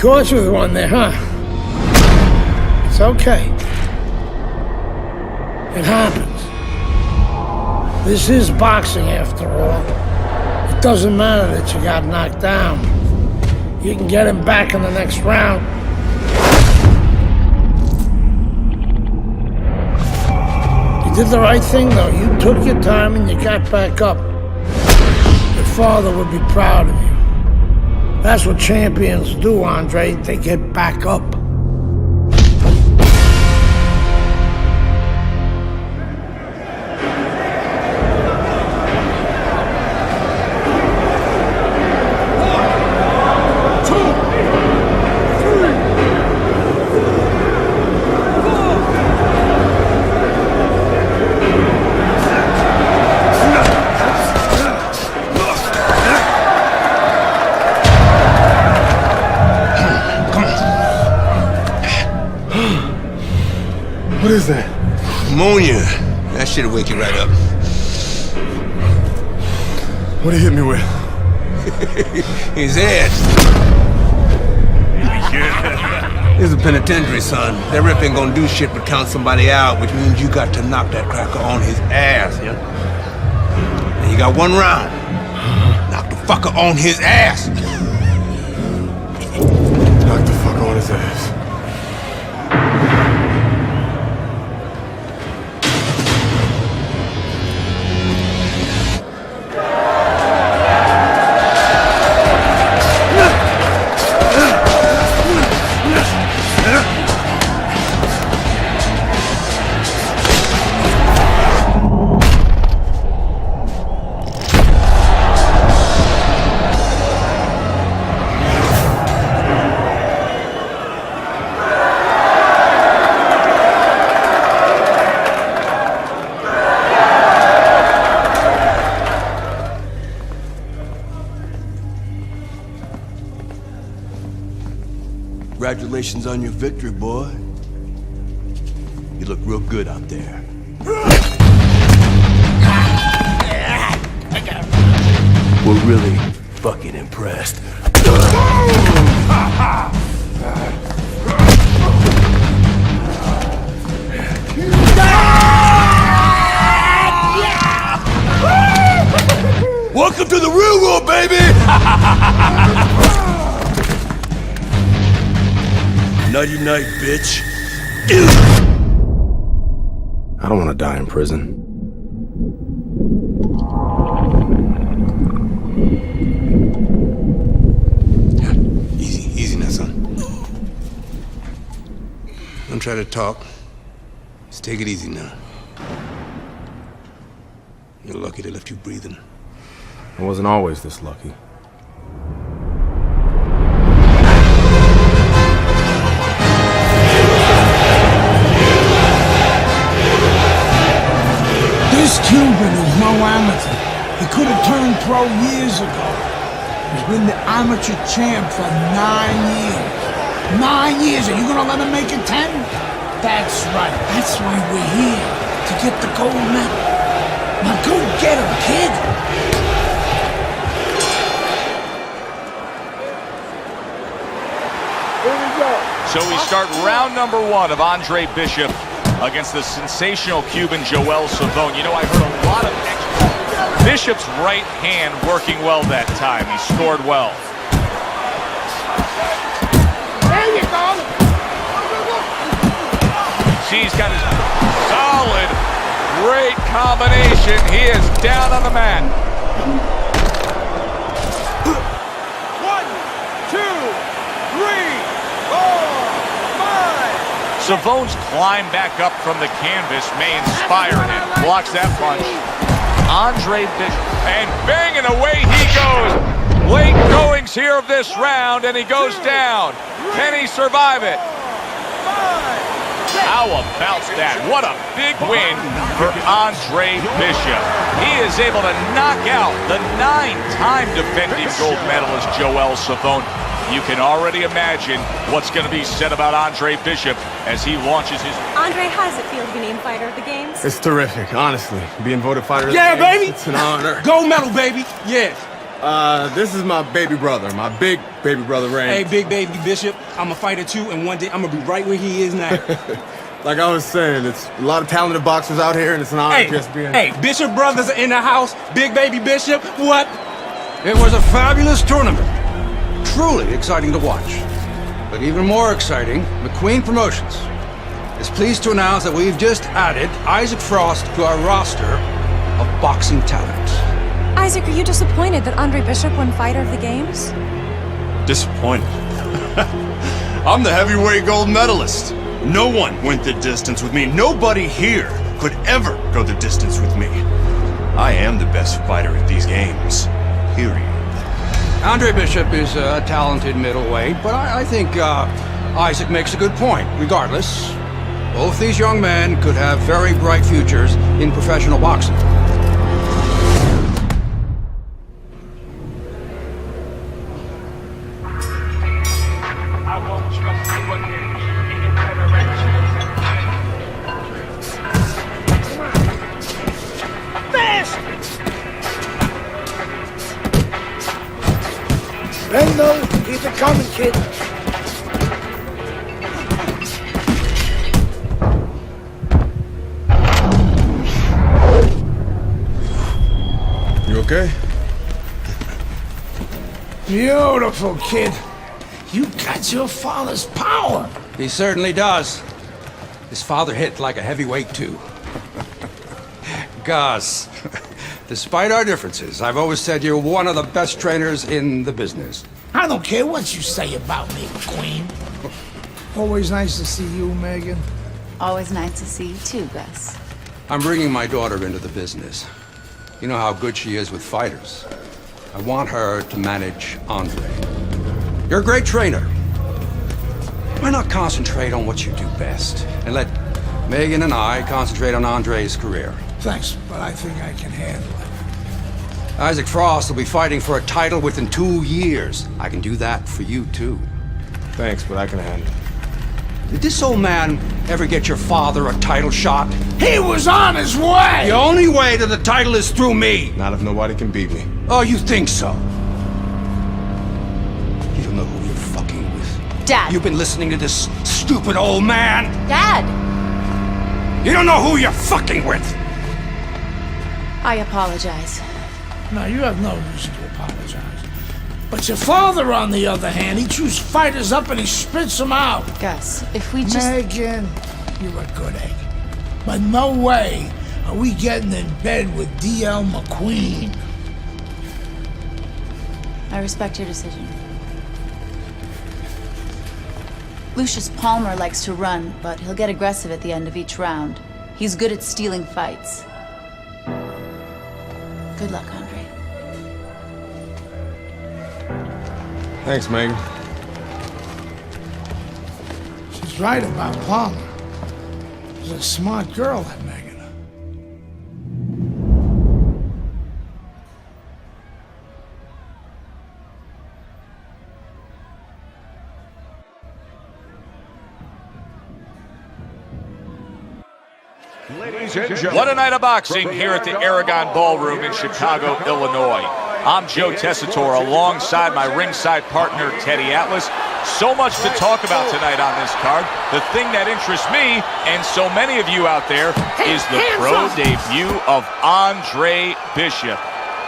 Caught you with one there, huh? It's okay. It happens. This is boxing after all. It doesn't matter that you got knocked down. You can get him back in the next round. You did the right thing, though. You took your time and you got back up. Your father would be proud of you. That's what champions do, Andre. They get back up. What is that? Ammonia. That shit'll wake you right up. What did he hit me with? His ass. This is a penitentiary, son. That rep ain't gonna do shit but count somebody out, which means you got to knock that cracker on his ass, yeah? And you got one round. Knock the fucker on his ass. Knock the fucker on his ass. Congratulations on your victory, boy. You look real good out there. We're really fucking impressed. Welcome to the real world, baby! Nighty night, bitch. I don't want to die in prison. Yeah, easy now, son. Don't try to talk. Just take it easy now. You're lucky they left you breathing. I wasn't always this lucky. This Cuban is no amateur. He could have turned pro years ago. He's been the amateur champ for 9 years. 9 years. Are you gonna let him make it 10? That's right. That's why we're here. To get the gold medal. Now go get him, kid. Here we go. So we start round number 1 of Andre Bishop against the sensational Cuban Joel Savon. You know, I heard a lot of Bishop's right hand working well that time. He scored well. There you go. See, he's got his solid, great combination. He is down on the mat. 1, 2, 3, 4, 5. Savon's climb back up from the canvas may inspire him. Blocks that punch. Andre Bishop, and banging away he goes. Late goings here of this round, and he goes down. Can he survive it? How about that? What a big win for Andre Bishop. He is able to knock out the 9-time defending gold medalist Joel Savon. You can already imagine what's going to be said about Andre Bishop as he launches his... Andre, how does it feel to be named fighter of the games? It's terrific, honestly. Being voted fighter of the Yeah, games, baby! it's an honor. Gold medal, baby! Yeah. This is my baby brother, my big baby brother, Ray. Hey, big baby Bishop, I'm a fighter too, and one day I'm gonna be right where he is now. Like I was saying, it's a lot of talented boxers out here, and it's an honor just being... Hey, Bishop brothers are in the house. Big baby Bishop, what? It was a fabulous tournament. Truly exciting to watch. But even more exciting, McQueen Promotions is pleased to announce that we've just added Isaac Frost to our roster of boxing talent. Isaac, are you disappointed that Andre Bishop won Fighter of the Games? Disappointed. I'm the heavyweight gold medalist. No one went the distance with me. Nobody here could ever go the distance with me. I am the best fighter at these games. Period. Andre Bishop is a talented middleweight, but I think Isaac makes a good point. Regardless, both these young men could have very bright futures in professional boxing. Bend those, keep it coming, kid. You okay? Beautiful, kid. You got your father's power. He certainly does. His father hit like a heavyweight, too. Gus, despite our differences, I've always said you're one of the best trainers in the business. I don't care what you say about me, McQueen. Always nice to see you, Meagan. Always nice to see you too, Gus. I'm bringing my daughter into the business. You know how good she is with fighters. I want her to manage Andre. You're a great trainer. Why not concentrate on what you do best and let Meagan and I concentrate on Andre's career? Thanks, but I think I can handle it. Isaac Frost will be fighting for a title within 2 years. I can do that for you, too. Thanks, but I can handle it. Did this old man ever get your father a title shot? He was on his way! The only way to the title is through me! Not if nobody can beat me. Oh, you think so? You don't know who you're fucking with. Dad! You've been listening to this stupid old man! Dad! You don't know who you're fucking with! I apologize. No, you have no reason to apologize. But your father, on the other hand, he chews fighters up and he spits them out. Gus, if we just... Meagan, you're a good egg. But no way are we getting in bed with DL McQueen. I respect your decision. Lucius Palmer likes to run, but he'll get aggressive at the end of each round. He's good at stealing fights. Good luck, Andre. Thanks, Megan. She's right about Palmer. She's a smart girl, that Meagan. What a night of boxing here at the Aragon Ballroom in Chicago, Illinois. I'm Joe Tessitore alongside my ringside partner, Teddy Atlas. So much to talk about tonight on this card. The thing that interests me, and so many of you out there, is the pro debut of Andre Bishop.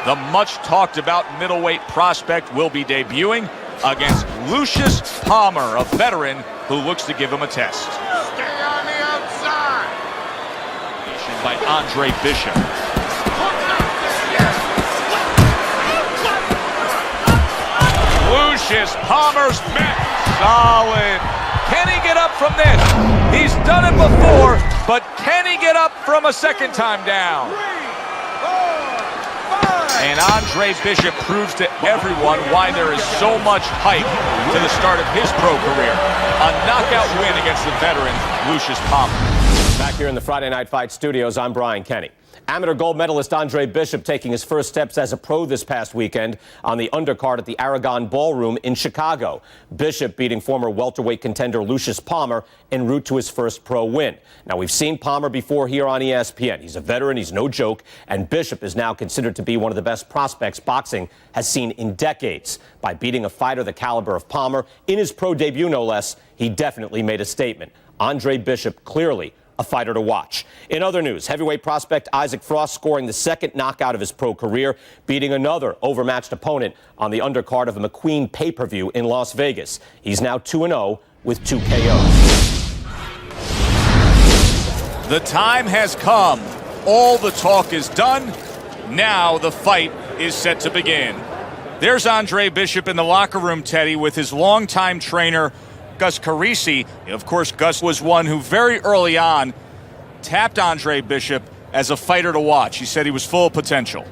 The much talked about middleweight prospect will be debuting against Lucius Palmer, a veteran who looks to give him a test. Stay on the outside. By Andre Bishop. Lucius Palmer's met. Solid. Can he get up from this? He's done it before, but can he get up from a second time down? 3, 4, 5. And Andre Bishop proves to everyone why there is so much hype to the start of his pro career. A knockout win against the veteran, Lucius Palmer. Back here in the Friday Night Fight studios, I'm Brian Kenny. Amateur gold medalist Andre Bishop taking his first steps as a pro this past weekend on the undercard at the Aragon Ballroom in Chicago. Bishop beating former welterweight contender Lucius Palmer en route to his first pro win. Now, we've seen Palmer before here on ESPN. He's a veteran, he's no joke, and Bishop is now considered to be one of the best prospects boxing has seen in decades. By beating a fighter the caliber of Palmer in his pro debut, no less, he definitely made a statement. Andre Bishop clearly a fighter to watch. In other news, heavyweight prospect Isaac Frost scoring the second knockout of his pro career, beating another overmatched opponent on the undercard of a McQueen pay-per-view in Las Vegas. He's now 2-0 with 2 KOs. The time has come. All the talk is done. Now the fight is set to begin. There's Andre Bishop in the locker room, Teddy, with his longtime trainer, Gus Carisi. Of course, Gus was one who very early on tapped Andre Bishop as a fighter to watch. He said he was full of potential.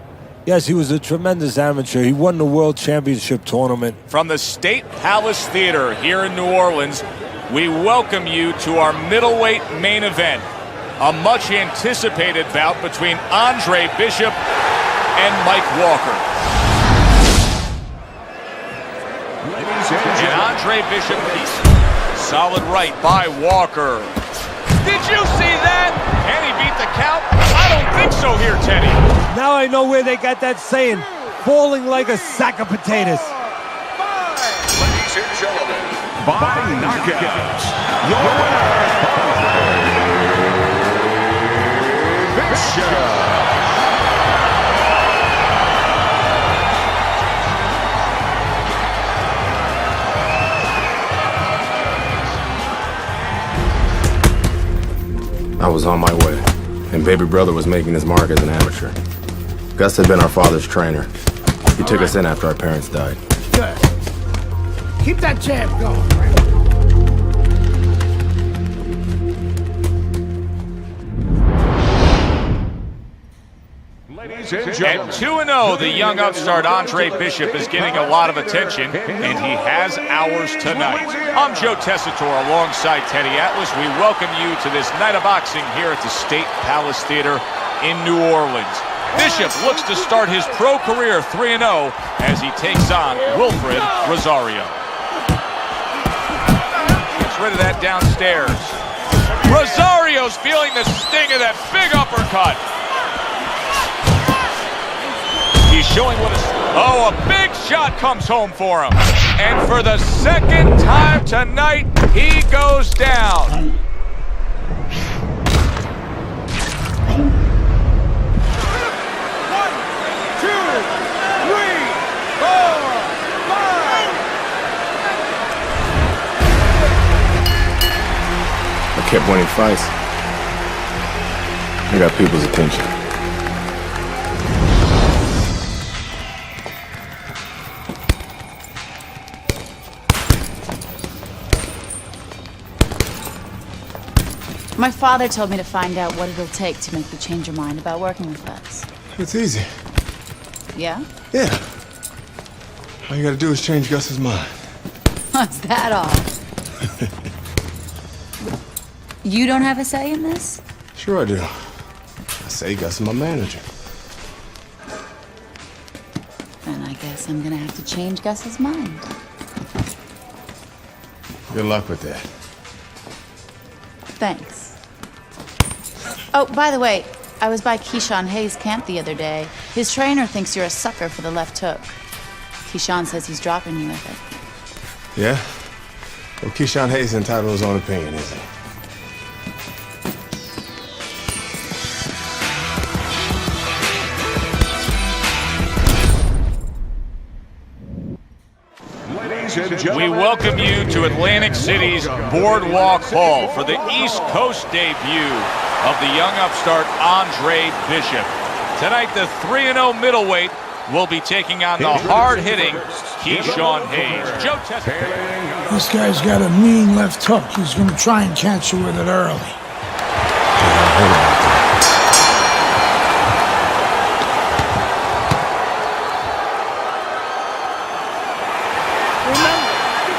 Yes, he was a tremendous amateur. He won the World Championship tournament. From the State Palace Theater here in New Orleans, we welcome you to our middleweight main event. A much anticipated bout between Andre Bishop and Mike Walker. And Andre Bishop, solid right by Walker. Did you see that? Can he beat the count? I don't think so here, Teddy. Now I know where they got that saying, falling like a sack of potatoes. Ladies and gentlemen, by knockout, your winner, Bishop. I was on my way, and baby brother was making his mark as an amateur. Gus had been our father's trainer. He took us in after our parents died. Good. Keep that jab going. At 2-0, the young upstart Andre Bishop is getting a lot of attention, and he has ours tonight. I'm Joe Tessitore alongside Teddy Atlas. We welcome you to this night of boxing here at the State Palace Theater in New Orleans. Bishop looks to start his pro career 3-0 as he takes on Wilfred Rosario. Gets rid of that downstairs. Rosario's feeling the sting of that big uppercut. He's showing what a big shot comes home for him. And for the second time tonight, he goes down. I kept winning fights. I got people's attention. My father told me to find out what it'll take to make you change your mind about working with us. It's easy. Yeah? Yeah. All you gotta do is change Gus's mind. What's that all? You don't have a say in this? Sure I do. I say Gus is my manager. Then I guess I'm gonna have to change Gus's mind. Good luck with that. Thanks. Oh, by the way, I was by Keyshawn Hayes' camp the other day. His trainer thinks you're a sucker for the left hook. Keyshawn says he's dropping you with it. Yeah? Well, Keyshawn Hayes is entitled to his own opinion, isn't he? We welcome you to Atlantic City's Boardwalk Hall for the East Coast debut of the young upstart Andre Bishop. Tonight, the 3-0 middleweight will be taking on the hard-hitting Keyshawn Hayes. Joe Tessitore. This guy's got a mean left hook. He's going to try and catch you with it early.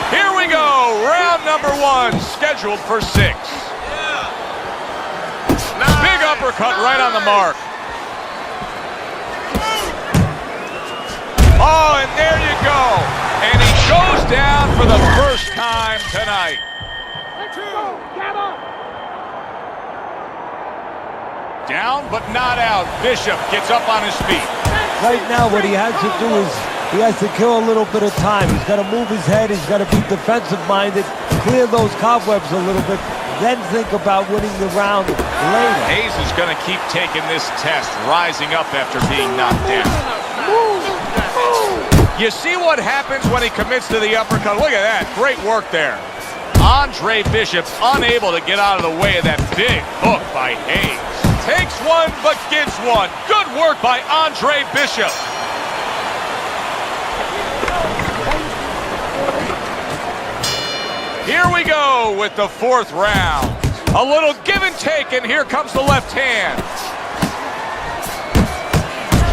Here we go, round number one, scheduled for 6. uppercut right on the mark. Oh, and there you go. And he goes down for the first time tonight. Down but not out. Bishop gets up on his feet. Right now what he has to do is he has to kill a little bit of time. He's got to move his head. He's got to be defensive-minded, clear those cobwebs a little bit, then think about winning the round later. Hayes is going to keep taking this test, rising up after being knocked down. You see what happens when he commits to the uppercut? Look at that. Great work there. Andre Bishop's unable to get out of the way of that big hook by Hayes. Takes one, but gets one. Good work by Andre Bishop. Here we go with the fourth round. A little give and take, and here comes the left hand.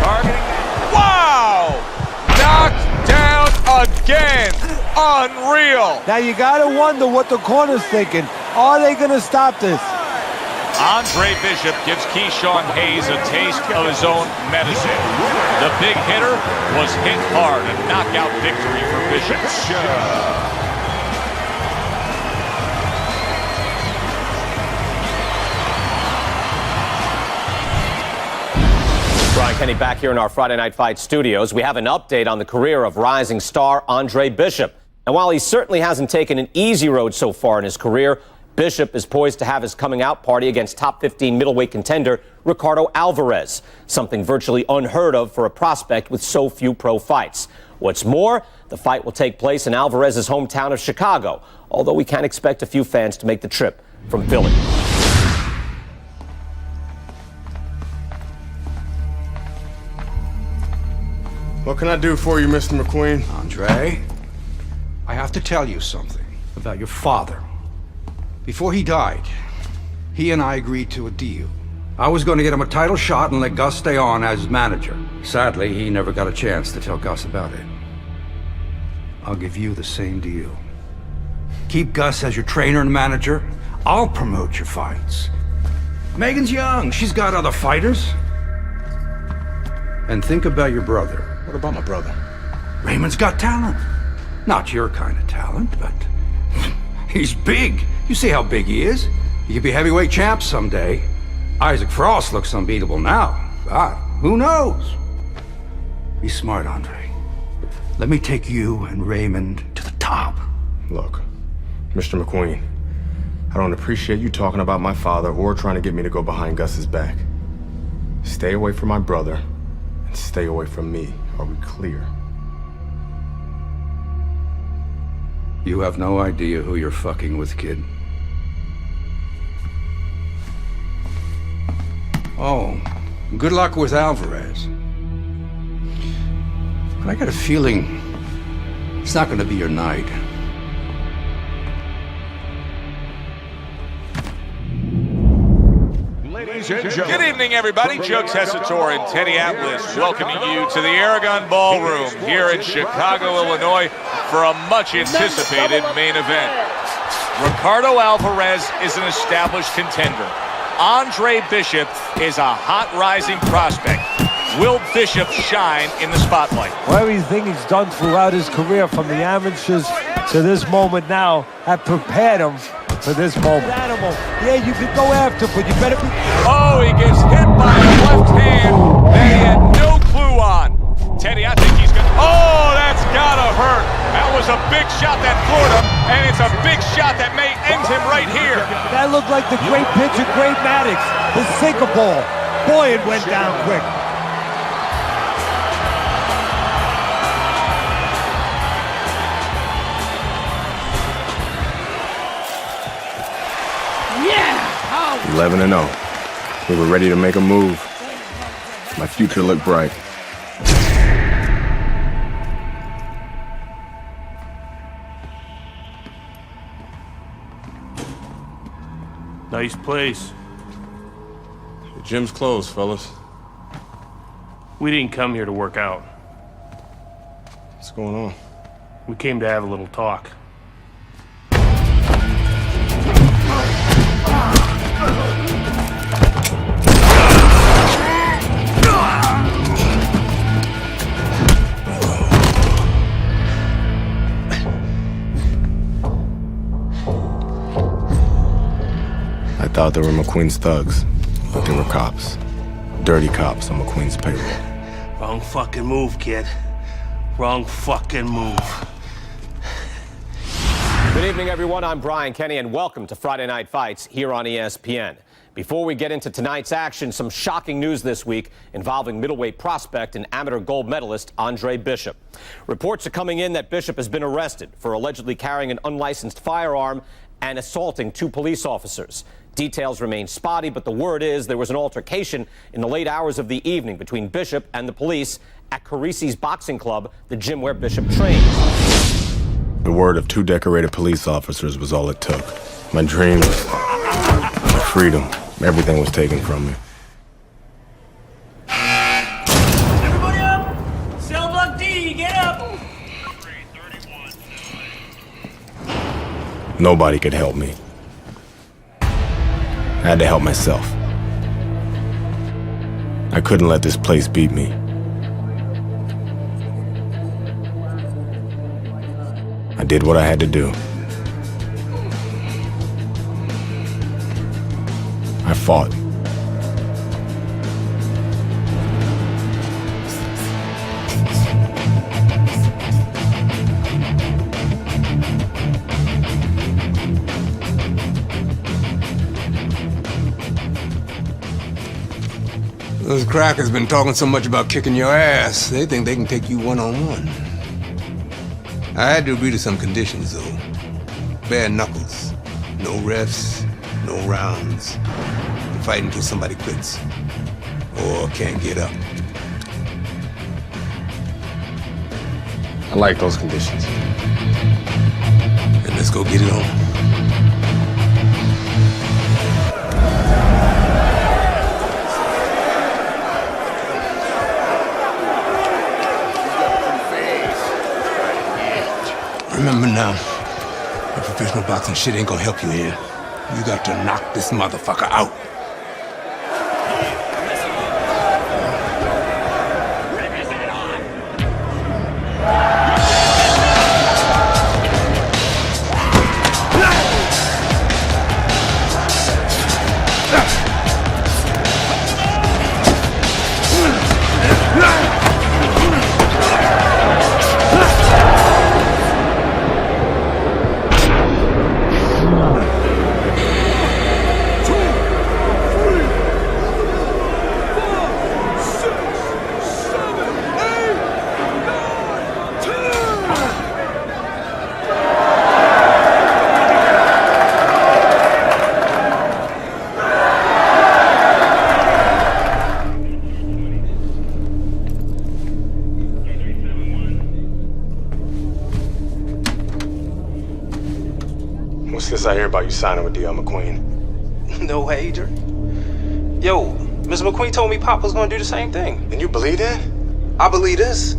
Targeting. Wow! Knocked down again. Unreal. Now you got to wonder what the corner's thinking. Are they going to stop this? Andre Bishop gives Keyshawn Hayes a taste of his own medicine. The big hitter was hit hard. A knockout victory for Bishop. Brian Kenny back here in our Friday Night Fight studios. We have an update on the career of rising star Andre Bishop. And while he certainly hasn't taken an easy road so far in his career, Bishop is poised to have his coming out party against top 15 middleweight contender Ricardo Alvarez, something virtually unheard of for a prospect with so few pro fights. What's more, the fight will take place in Alvarez's hometown of Chicago, although we can expect a few fans to make the trip from Philly. What can I do for you, Mr. McQueen? Andre, I have to tell you something about your father. Before he died, he and I agreed to a deal. I was going to get him a title shot and let Gus stay on as manager. Sadly, he never got a chance to tell Gus about it. I'll give you the same deal. Keep Gus as your trainer and manager. I'll promote your fights. Meagan's young. She's got other fighters. And think about your brother. What about my brother? Raymond's got talent. Not your kind of talent, but he's big. You see how big he is. He could be heavyweight champ someday. Isaac Frost looks unbeatable now. God, who knows? Be smart, Andre. Let me take you and Raymond to the top. Look, Mr. McQueen, I don't appreciate you talking about my father or trying to get me to go behind Gus's back. Stay away from my brother and stay away from me. Are we clear? You have no idea who you're fucking with, kid. Oh, good luck with Alvarez. But I got a feeling it's not going to be your night. Good evening, everybody. Joe Tessitore and Teddy Atlas welcoming you to the Aragon Ballroom here in Chicago, Illinois for a much-anticipated main event. Ricardo Alvarez is an established contender. Andre Bishop is a hot rising prospect. Will Bishop shine in the spotlight? Well, everything he's done throughout his career, from the amateurs to this moment now, have prepared him for this moment. Animal. Yeah, you can go after, but you better be... Oh, he gets hit by the left hand that he had no clue on. Teddy, I think he's gonna... Oh, that's gotta hurt. That was a big shot that floored him, and it's a big shot that may end him right here. That looked like the great pitcher, Great Maddox, the sinker ball. Boy, it went down quick. Yeah! 11-0. We were ready to make a move. My future looked bright. Nice place. The gym's closed, fellas. We didn't come here to work out. What's going on? We came to have a little talk. Thought they were McQueen's thugs, but they were cops. Dirty cops on McQueen's payroll. Wrong fucking move, kid. Wrong fucking move. Good evening, everyone. I'm Brian Kenny, and welcome to Friday Night Fights here on ESPN. Before we get into tonight's action, some shocking news this week involving middleweight prospect and amateur gold medalist Andre Bishop. Reports are coming in that Bishop has been arrested for allegedly carrying an unlicensed firearm and assaulting 2 police officers. Details remain spotty, but the word is there was an altercation in the late hours of the evening between Bishop and the police at Carisi's boxing club, the gym where Bishop trains. The word of 2 decorated police officers was all it took. My dreams, my freedom, everything was taken from me. Everybody up! Cell block D, get up! Nobody could help me. I had to help myself. I couldn't let this place beat me. I did what I had to do. I fought. Those crackers been talking so much about kicking your ass, they think they can take you one-on-one. I had to agree to some conditions, though. Bare knuckles. No refs, no rounds. You fight until somebody quits. Or can't get up. I like those conditions. And let's go get it on. Remember now, the professional boxing shit ain't gonna help you here. You got to knock this motherfucker out. What's this I hear about you signing with DL McQueen? No way, Adrian. Yo, Mr. McQueen told me Pop was gonna do the same thing. And you believe that? I believe this.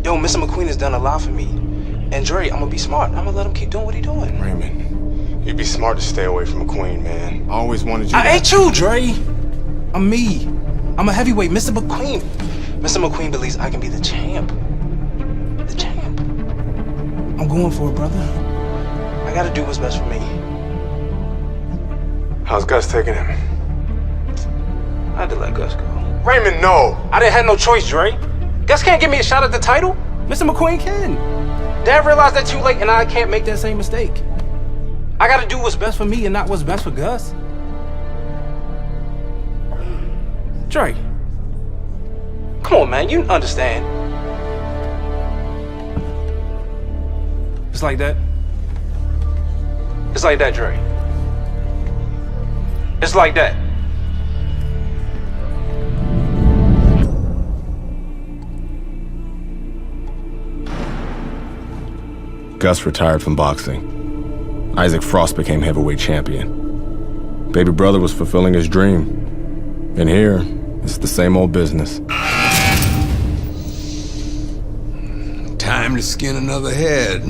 Yo, Mr. McQueen has done a lot for me. And Dre, I'm gonna be smart. I'm gonna let him keep doing what he's doing. Raymond, you'd be smart to stay away from McQueen, man. I always wanted you I ain't you, Dre. I'm me. I'm a heavyweight, Mr. McQueen. Mr. McQueen believes I can be the champ. The champ. I'm going for it, brother. I gotta do what's best for me. How's Gus taking him? I had to let Gus go. Raymond, no! I didn't have no choice, Dre. Gus can't give me a shot at the title. Mr. McQueen can. Dad realized that too late, and I can't make that same mistake. I gotta do what's best for me and not what's best for Gus. Dre. Come on, man, you understand. It's like that. It's like that, Dre. It's like that. Gus retired from boxing. Isaac Frost became heavyweight champion. Baby brother was fulfilling his dream. And here, it's the same old business. Time to skin another head.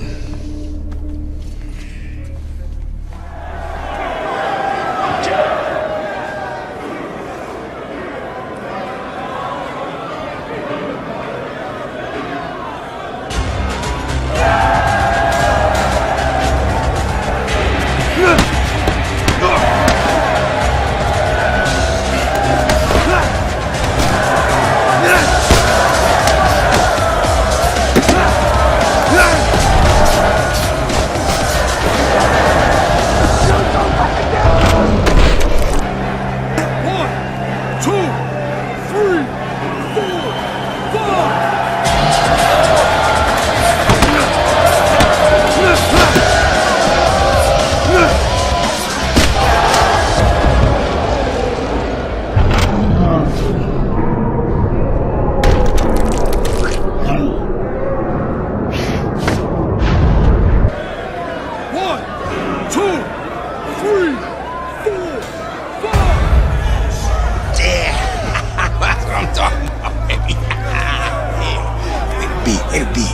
way to be.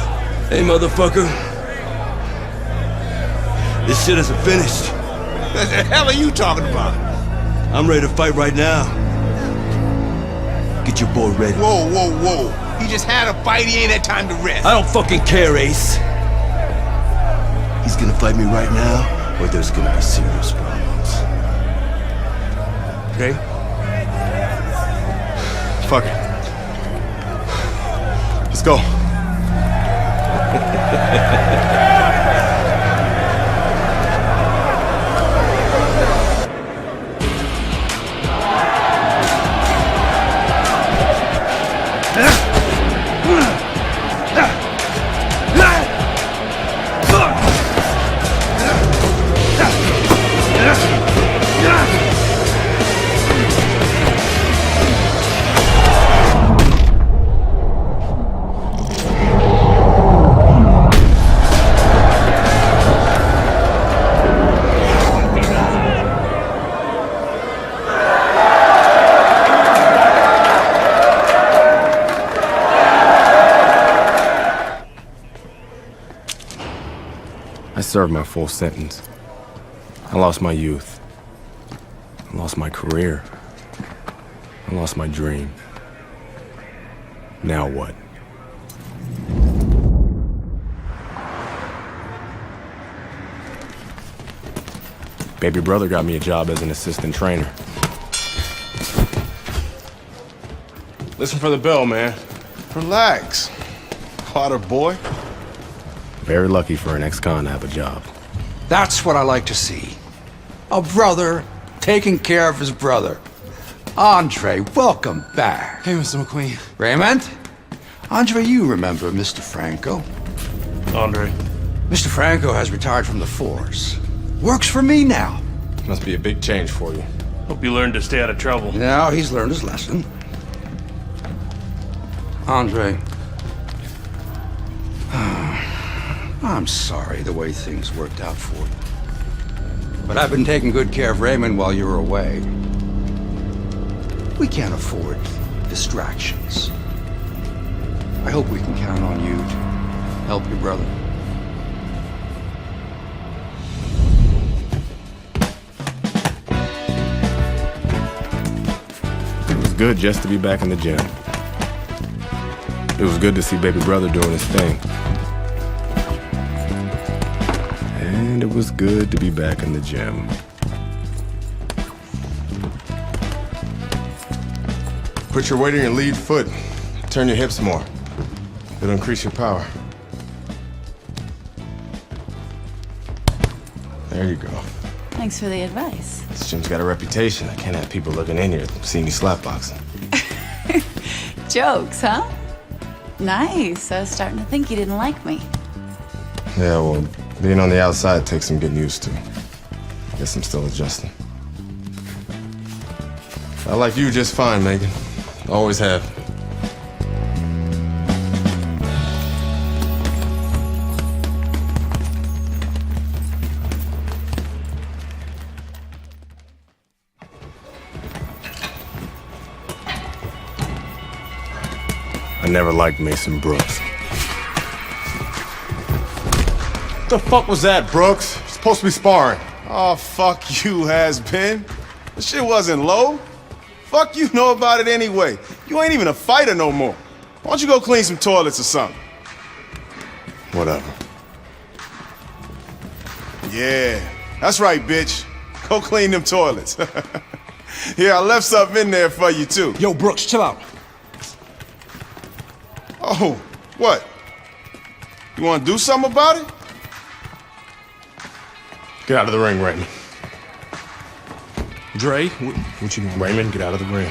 Hey, motherfucker. This shit isn't finished. What the hell are you talking about? I'm ready to fight right now. Get your boy ready. Whoa, whoa, whoa. He just had a fight, he ain't had time to rest. I don't fucking care, Ace. He's gonna fight me right now, or there's gonna be serious problems. Okay? Fuck it. Let's go. I served my full sentence. I lost my youth. I lost my career. I lost my dream. Now what? Baby brother got me a job as an assistant trainer. Listen for the bell, man. Relax. Potter boy. Very lucky for an ex-con to have a job. That's what I like to see. A brother taking care of his brother. Andre, welcome back. Hey, Mr. McQueen. Raymond? Andre, you remember Mr. Franco. Andre. Mr. Franco has retired from the force. Works for me now. Must be a big change for you. Hope you learned to stay out of trouble. Now he's learned his lesson. Andre, I'm sorry the way things worked out for you. But I've been taking good care of Raymond while you were away. We can't afford distractions. I hope we can count on you to help your brother. It was good just to be back in the gym. It was good to see baby brother doing his thing. And it was good to be back in the gym. Put your weight on your lead foot. Turn your hips more. It'll increase your power. There you go. Thanks for the advice. This gym's got a reputation. I can't have people looking in here seeing you slapboxing. Jokes, huh? Nice. I was starting to think you didn't like me. Yeah, well, being on the outside takes some getting used to. Guess I'm still adjusting. I like you just fine, Meagan. Always have. I never liked Mason Brooks. What the fuck was that, Brooks? You're supposed to be sparring. Oh, fuck you, has-been. This shit wasn't low. Fuck you know about it anyway. You ain't even a fighter no more. Why don't you go clean some toilets or something? Whatever. Yeah, that's right, bitch. Go clean them toilets. Here, I left something in there for you, too. Yo, Brooks, chill out. Oh, what? You want to do something about it? Get out of the ring, Raymond. Dre, what you mean? Raymond, get out of the ring.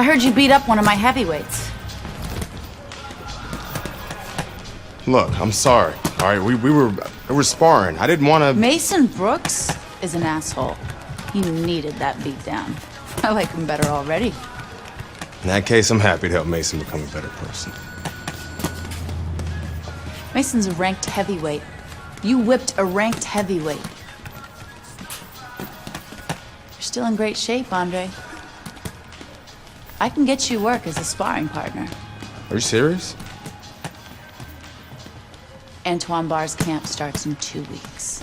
heard you beat up one of my heavyweights. Look, I'm sorry. All right, we were sparring. I didn't want to. Mason Brooks is an asshole. He needed that beatdown. I like him better already. In that case, I'm happy to help Mason become a better person. Mason's a ranked heavyweight. You whipped a ranked heavyweight. You're still in great shape, Andre. I can get you work as a sparring partner. Are you serious? Antoine Barr's camp starts in 2 weeks.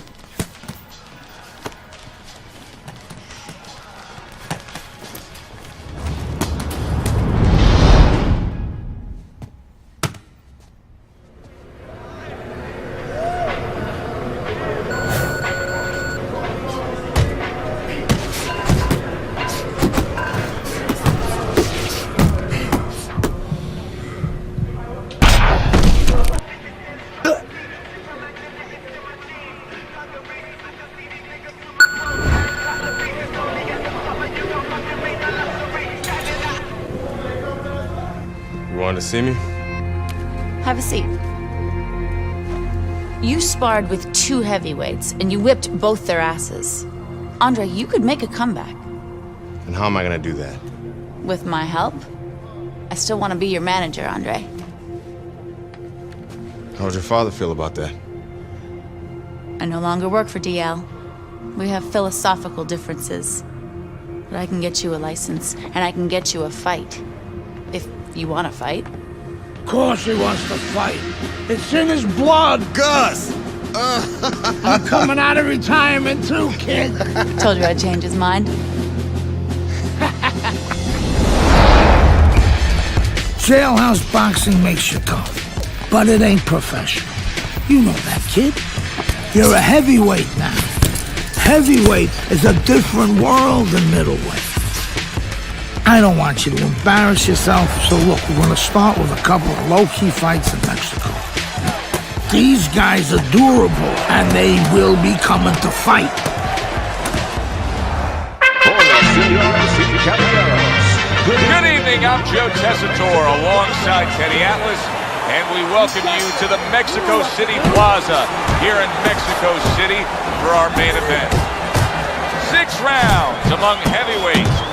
Want to see me? Have a seat. You sparred with 2 heavyweights, and you whipped both their asses. Andre, you could make a comeback. And how am I going to do that? With my help? I still want to be your manager, Andre. How would your father feel about that? I no longer work for DL. We have philosophical differences. But I can get you a license, and I can get you a fight. If you want to fight. Of course he wants to fight. It's in his blood. Gus! I'm coming out of retirement too, kid. Told you I'd change his mind. Jailhouse boxing makes you tough, but it ain't professional. You know that, kid. You're a heavyweight now. Heavyweight is a different world than middleweight. I don't want you to embarrass yourself, so look, we're gonna start with a couple of low-key fights in Mexico. These guys are durable, and they will be coming to fight. Good evening, I'm Joe Tessitore alongside Teddy Atlas, and we welcome you to the Mexico City Plaza here in Mexico City for our main event. 6 rounds among heavyweights.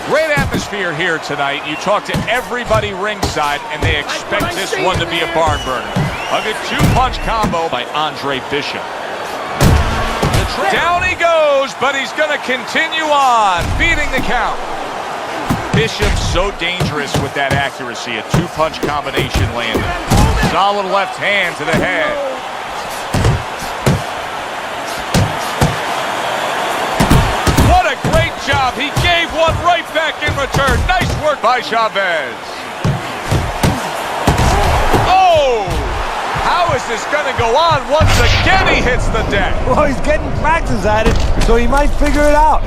Great atmosphere here tonight. You talk to everybody ringside, and they expect this one to be a barn burner. A good 2-punch combo by Andre Bishop. Down he goes, but he's going to continue on, beating the count. Bishop's so dangerous with that accuracy. A 2-punch combination landed. Solid left hand to the head. What a great job. He gave one right back in return. Nice work by Chavez. Oh! How is this going to go on? Once again, he hits the deck. Well, he's getting practice at it, so he might figure it out.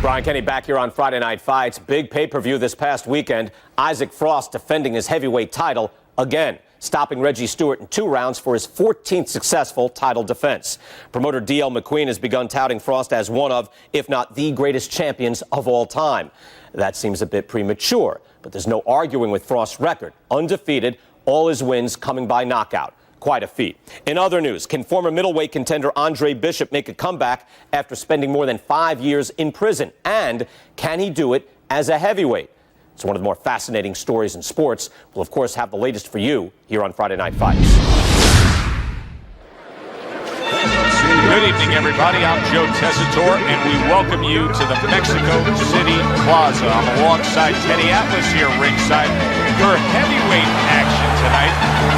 Brian Kenny back here on Friday Night Fights. Big pay-per-view this past weekend. Isaac Frost defending his heavyweight title again, stopping Reggie Stewart in 2 rounds for his 14th successful title defense. Promoter DL McQueen has begun touting Frost as one of, if not the greatest champions of all time. That seems a bit premature, but there's no arguing with Frost's record. Undefeated, all his wins coming by knockout. Quite a feat. In other news, can former middleweight contender Andre Bishop make a comeback after spending more than 5 years in prison? And can he do it as a heavyweight? It's one of the more fascinating stories in sports. We'll, of course, have the latest for you here on Friday Night Fights. Good evening, everybody. I'm Joe Tessitore, and we welcome you to the Mexico City Plaza. I'm alongside Teddy Atlas here ringside for heavyweight action tonight.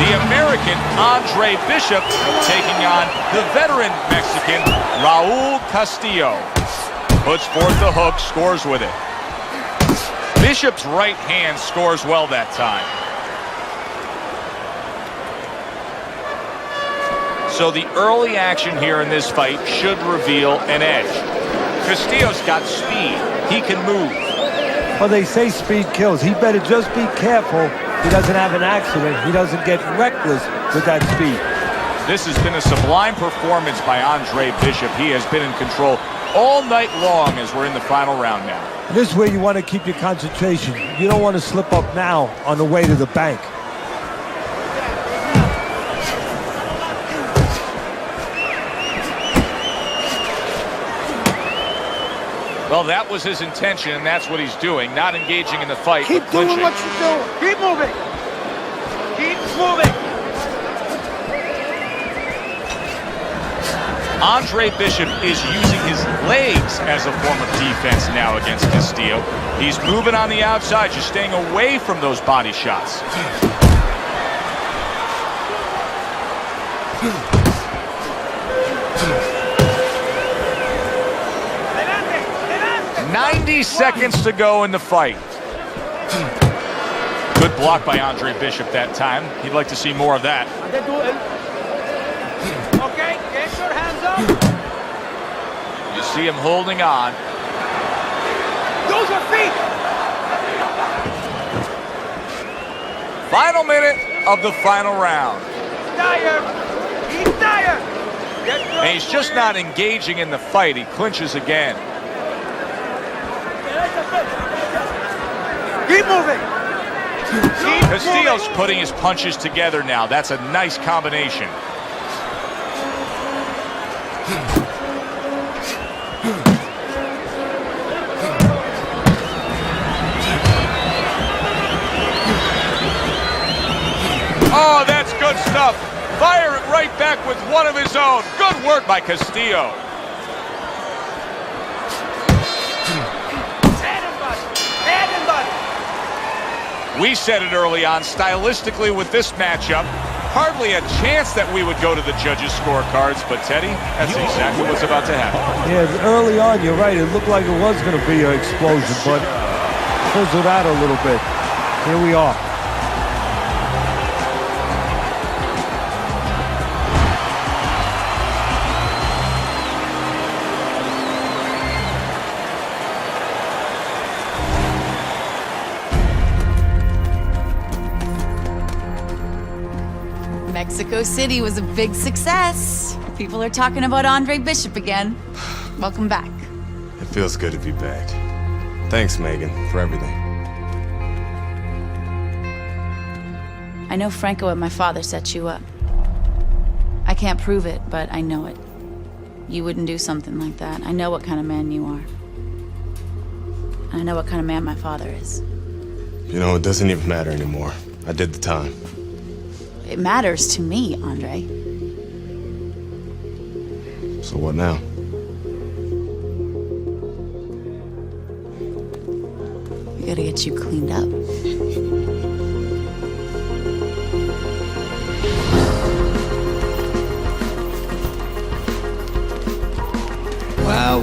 The American Andre Bishop taking on the veteran Mexican Raul Castillo. Puts forth the hook, scores with it. Bishop's right hand scores well that time. So the early action here in this fight should reveal an edge. Castillo's got speed. He can move. Well, they say speed kills. He better just be careful he doesn't have an accident. He doesn't get reckless with that speed. This has been a sublime performance by Andre Bishop. He has been in control all night long as we're in the final round now. This is where you want to keep your concentration. You don't want to slip up now on the way to the bank. Well, that was his intention, and that's what he's doing. Not engaging in the fight, Keep but clinching. doing what you're doing. Keep moving. Keep moving. Andre Bishop is using his legs as a form of defense now against Castillo. He's moving on the outside, just staying away from those body shots. "90 seconds to go in the fight." Good block by Andre Bishop that time. He'd like to see more of that. Okay, get your hands up. You see him holding on. Use your feet. Final minute of the final round. Tired. He's tired. And he's just not engaging in the fight. He clinches again. Keep moving. Castillo's putting his punches together now. That's a nice combination. Oh, that's good stuff. Fire it right back with one of his own. Good work by Castillo. We said it early on, stylistically with this matchup, hardly a chance that we would go to the judges' scorecards, but Teddy, that's exactly what's about to happen. Yeah, early on, you're right. It looked like it was going to be an explosion, but fizzled out a little bit. Here we are. Mexico City was a big success. People are talking about Andre Bishop again. Welcome back. It feels good to be back. Thanks, Meagan, for everything. I know Franco and my father set you up. I can't prove it, but I know it. You wouldn't do something like that. I know what kind of man you are. And I know what kind of man my father is. You know, it doesn't even matter anymore. I did the time. It matters to me, Andre. So what now? We gotta get you cleaned up.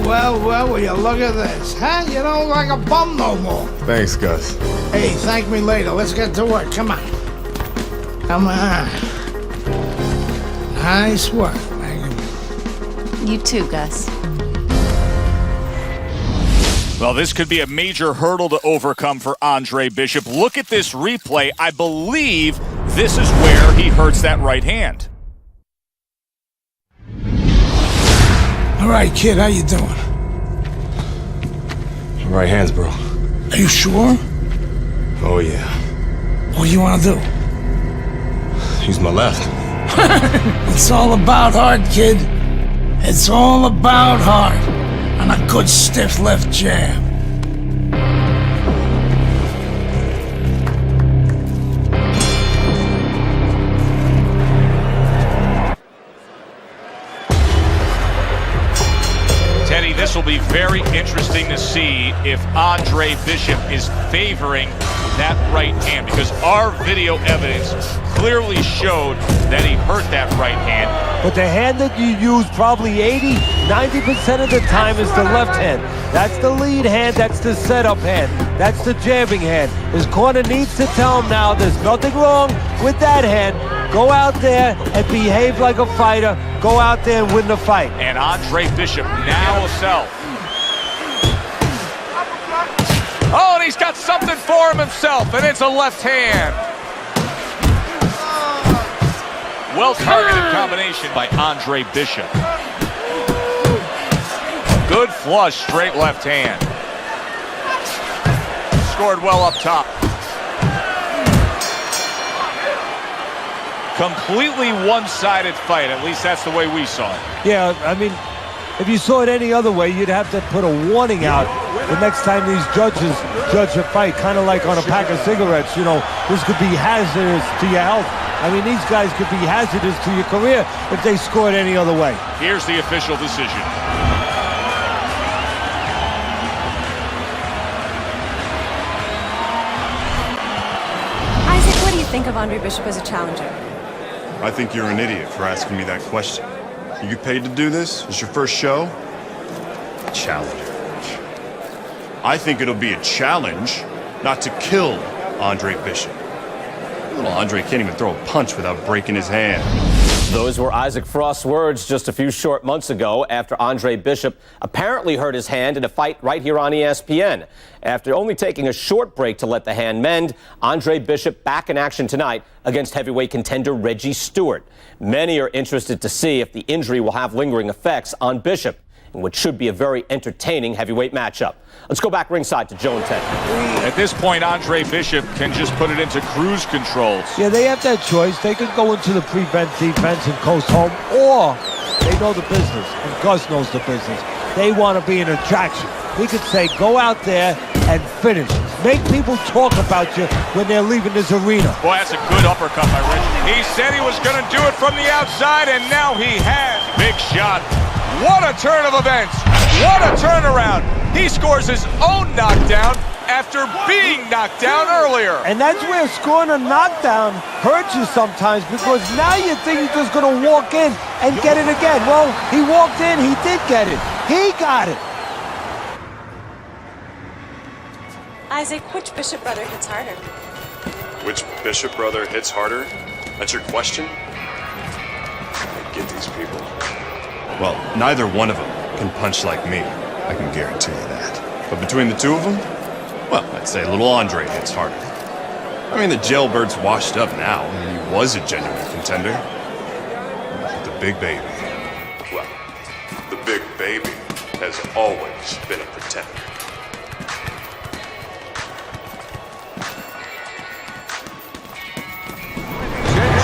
Well, will you look at this, huh? You don't look like a bum no more. Thanks, Gus. Hey, thank me later. Let's get to work. Come on. Come on. Nice work, Meagan. You too, Gus. Well, this could be a major hurdle to overcome for Andre Bishop. Look at this replay. I believe this is where he hurts that right hand. All right, kid, how you doing? Right hands, bro. Are you sure? Oh, yeah. What do you want to do? Use my left. It's all about heart, kid. It's all about heart. And a good stiff left jab. Teddy, this This will be very interesting to see if Andre Bishop is favoring that right hand, because our video evidence clearly showed that he hurt that right hand. But the hand that you use probably 80–90% of the time is the left hand. That's the lead hand, that's the setup hand, that's the jabbing hand. His corner needs to tell him now there's nothing wrong with that hand. Go out there and behave like a fighter. Go out there and win the fight. And Andre Bishop now himself. Oh, and he's got something for him himself, and it's a left hand. Well-targeted combination by Andre Bishop. Good flush, straight left hand. Scored well up top. Completely one-sided fight, at least that's the way we saw it. Yeah, I mean, if you saw it any other way, you'd have to put a warning out the next time these judges judge a fight, kind of like on a pack of cigarettes. You know, this could be hazardous to your health. I mean, these guys could be hazardous to your career if they scored any other way. Here's the official decision. Isaac, what do you think of Andre Bishop as a challenger? I think you're an idiot for asking me that question. You get paid to do this? It's your first show? Challenger. I think it'll be a challenge not to kill Andre Bishop. Little Andre can't even throw a punch without breaking his hand. Those were Isaac Frost's words just a few short months ago after Andre Bishop apparently hurt his hand in a fight right here on ESPN. After only taking a short break to let the hand mend, Andre Bishop back in action tonight against heavyweight contender Reggie Stewart. Many are interested to see if the injury will have lingering effects on Bishop in what should be a very entertaining heavyweight matchup. Let's go back ringside to Joe and Ted. At this point, Andre Bishop can just put it into cruise controls. Yeah, they have that choice. They could go into the prevent defense and coast home, or they know the business, and Gus knows the business. They want to be an attraction. He could say, go out there and finish. Make people talk about you when they're leaving this arena. Boy, that's a good uppercut by Reggie. He said he was going to do it from the outside, and now he has. Big shot. What a turn of events. What a turnaround. He scores his own knockdown after being knocked down earlier. And that's where scoring a knockdown hurts you sometimes, because now you think you're just going to walk in and get it again. Well, he walked in, he did get it. He got it. Isaac, which Bishop brother hits harder? Which Bishop brother hits harder? That's your question? I get these people. Well, neither one of them can punch like me. I can guarantee you that. But between the two of them, well, I'd say little Andre hits harder. I mean, the jailbird's washed up now. I mean, he was a genuine contender. But the big baby, well, the big baby has always been a pretender.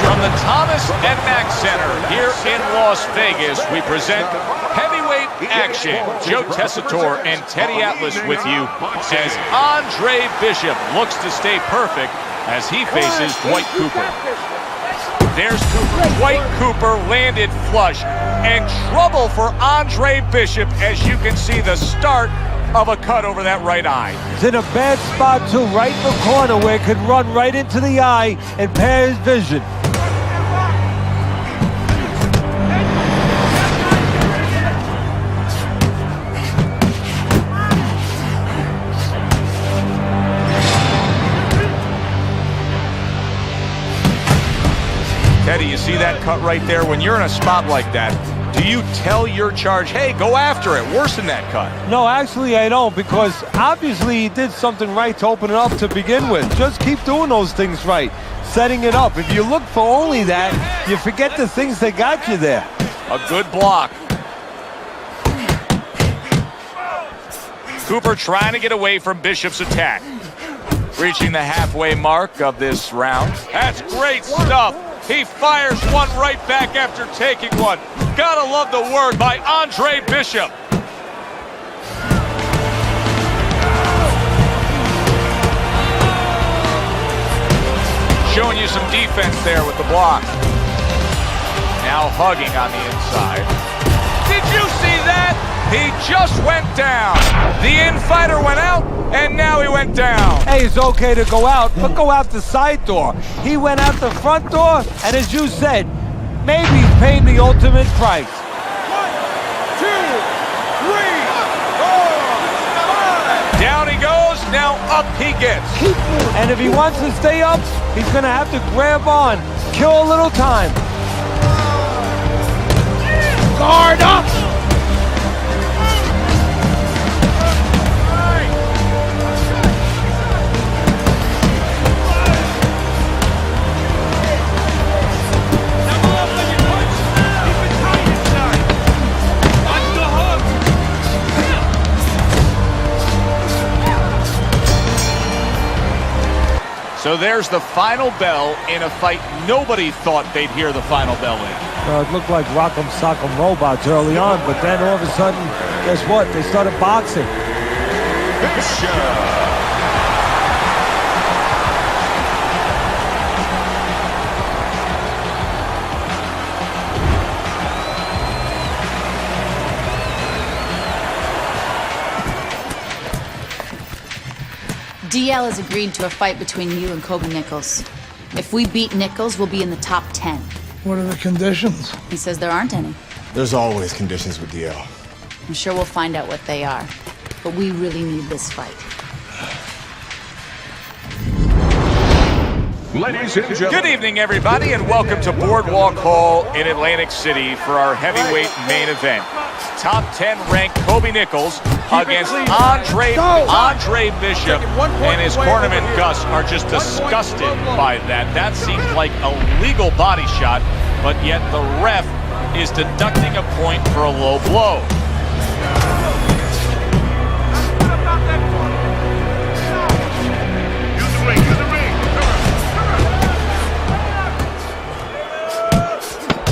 From the Thomas and Mack Center here in Las Vegas, we present heavyweight action. Joe Tessitore and Teddy Atlas with you as Andre Bishop looks to stay perfect as he faces Dwight Cooper. There's Cooper. Dwight Cooper landed flush, and trouble for Andre Bishop as you can see the start of a cut over that right eye. He's in a bad spot too, right in the corner where it could run right into the eye and impair his vision. Teddy, you see that cut right there? When you're in a spot like that, do you tell your charge, hey, go after it, worsen that cut? No, actually I don't, because obviously he did something right to open it up to begin with. Just keep doing those things right, setting it up. If you look for only that, you forget the things that got you there. A good block. Cooper trying to get away from Bishop's attack. Reaching the halfway mark of this round. That's great stuff. He fires one right back after taking one. Gotta love the work by Andre Bishop. Showing you some defense there with the block. Now hugging on the inside. Did you see that? He just went down. The infighter went out, and now he went down. Hey, it's okay to go out, but go out the side door. He went out the front door, and as you said, maybe he's paying the ultimate price. 1, 2, 3, 4, 5. Down he goes, now up he gets. And if he wants to stay up, he's gonna have to grab on, kill a little time. Guard up! So there's the final bell in a fight nobody thought they'd hear the final bell in. It looked like Rock'em Sock'em Robots early on, but then all of a sudden, guess what? They started boxing. DL has agreed to a fight between you and Kobe Nichols. If we beat Nichols, we'll be in the top 10. What are the conditions? He says there aren't any. There's always conditions with DL. I'm sure we'll find out what they are. But we really need this fight. Ladies and gentlemen. Good evening, everybody, and welcome to Boardwalk Hall in Atlantic City for our heavyweight main event. Top 10 ranked Kobe Nichols against Andre Bishop, and his cornerman Gus are just disgusted by that. That seems like a legal body shot, but yet the ref is deducting a point for a low blow.